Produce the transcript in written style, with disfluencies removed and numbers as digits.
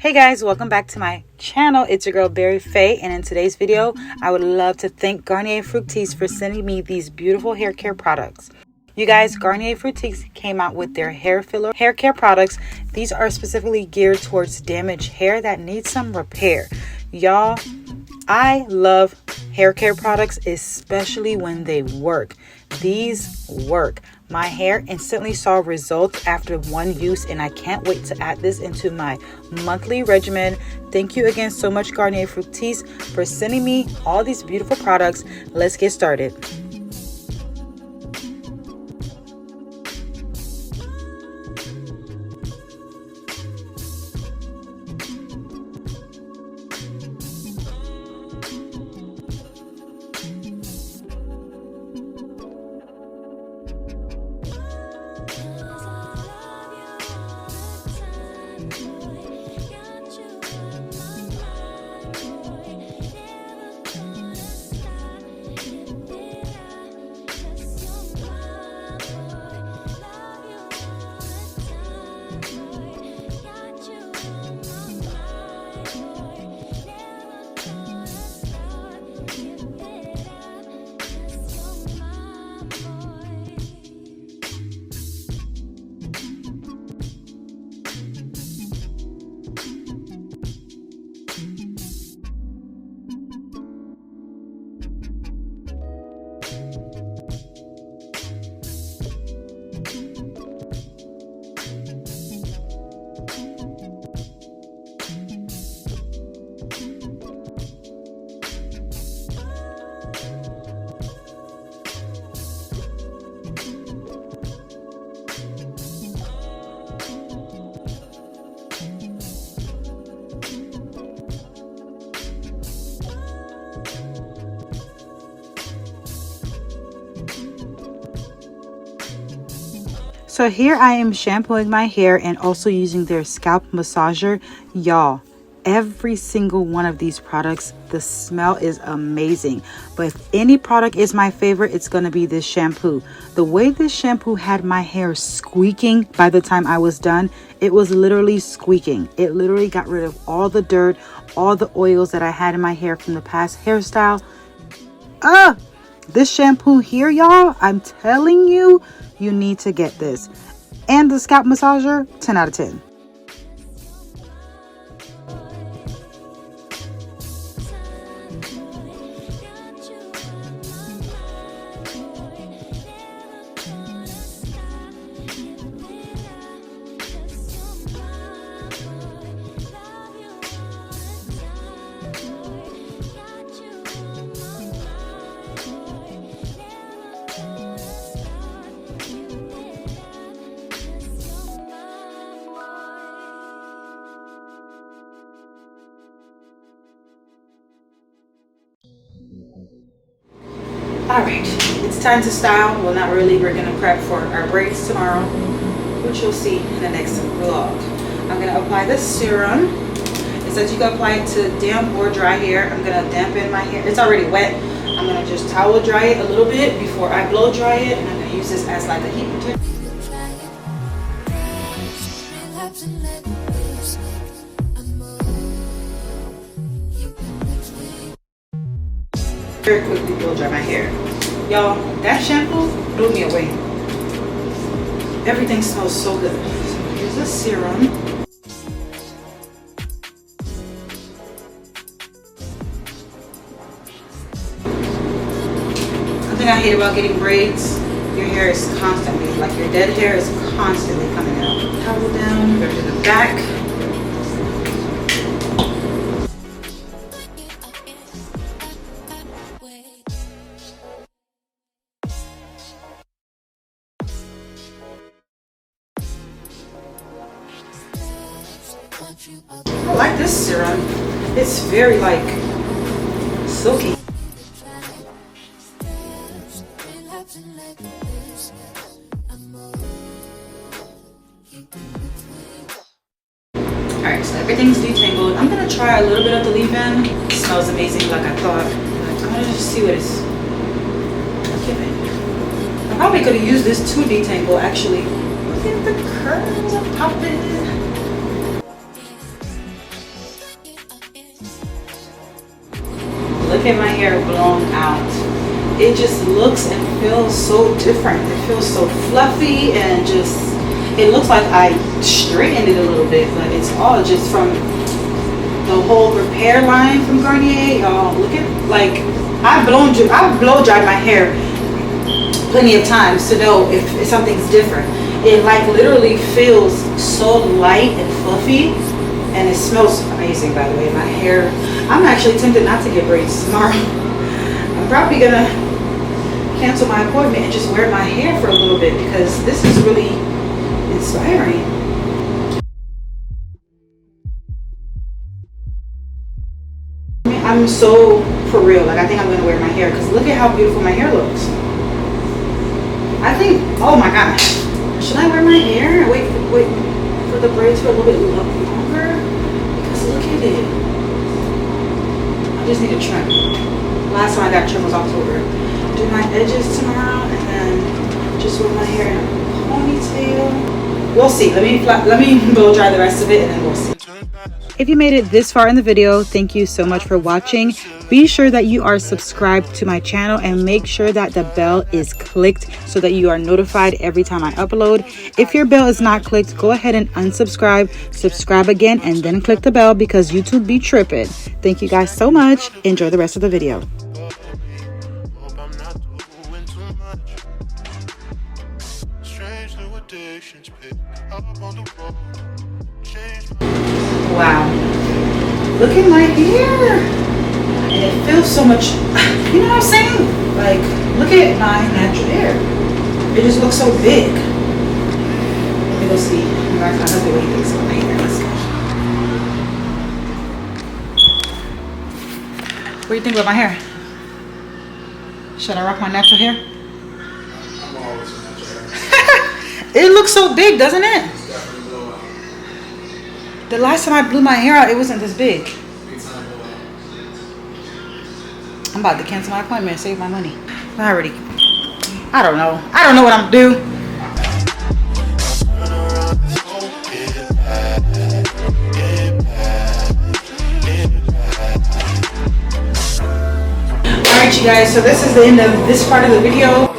Hey guys, welcome back to my channel. It's your girl BerryFae, and in today's video I would love to thank Garnier Fructis for sending me these beautiful hair care products. You guys, Garnier Fructis came out with their hair filler hair care products. These are specifically geared towards damaged hair that needs some repair. Y'all, I love hair care products, especially when they work. These work. My hair instantly saw results after one use, and I can't wait to add this into my monthly regimen. Thank you again so much, Garnier Fructis, for sending me all these beautiful products. Let's get started. So here I am shampooing my hair and also using their scalp massager. Y'all, every single one of these products, the smell is amazing. But if any product is my favorite, it's going to be this shampoo. The way this shampoo had my hair squeaking by the time I was done, it was literally squeaking. It literally got rid of all the dirt, all the oils that I had in my hair from the past hairstyle. This shampoo here, y'all, I'm telling you, you need to get this. And the scalp massager, 10 out of 10. Alright, it's time to style. Well, not really. We're going to prep for our braids tomorrow, which you'll see in the next vlog. I'm going to apply this serum. It says you can apply it to damp or dry hair. I'm going to dampen my hair. It's already wet. I'm going to just towel dry it a little bit before I blow dry it. And I'm going to use this as like a heat protector. Very quickly blow dry my hair. Y'all, that shampoo blew me away. Everything smells so good. So here's a serum. One thing I hate about getting braids, your hair is constantly, like your dead hair is constantly coming out. Towel down, go to the back. I like this serum. It's very like silky. Alright, so everything's detangled. I'm gonna try a little bit of the leave-in. It smells amazing like I thought. I'm gonna just see what it's giving. I probably could have used this to detangle actually. Look at the curls on top of it. look at my hair blown out. It just looks and feels so different. It feels so fluffy and just, it looks like I straightened it a little bit, but it's all just from the whole repair line from Garnier. Y'all, look at, like, I've blow dried my hair plenty of times to know if something's different. It like literally feels so light and fluffy, and it smells amazing, by the way. My hair, I'm actually tempted not to get braids tomorrow. I'm probably gonna cancel my appointment and just wear my hair for a little bit because this is really inspiring. I'm so for real, like I think I'm gonna wear my hair because look at how beautiful my hair looks. I think, oh my gosh, should I wear my hair and wait for the braids for a little bit longer? Because look at it. I just need a trim. Last time I got trim was October. Do my edges tomorrow and then just wear my hair in a ponytail. We'll see. Let me blow dry the rest of it and then we'll see. If you made it this far in the video, thank you so much for watching. Be sure that you are subscribed to my channel and make sure that the bell is clicked so that you are notified every time I upload. If your bell is not clicked, go ahead and unsubscribe, subscribe again, and then click the bell because YouTube be tripping. Thank you guys so much. Enjoy the rest of the video. Wow, look at my hair, and it feels so much, you know what I'm saying? Like, look at my natural hair. It just looks so big. Let me go see. I'm going to find out what he thinks about my hair. Let's go. What do you think about my hair? Should I rock my natural hair? I'm always a natural hair. It looks so big, doesn't it? The last time I blew my hair out, it wasn't this big. I'm about to cancel my appointment and save my money. I don't know what I'm gonna do. Alright, you guys, so this is the end of this part of the video.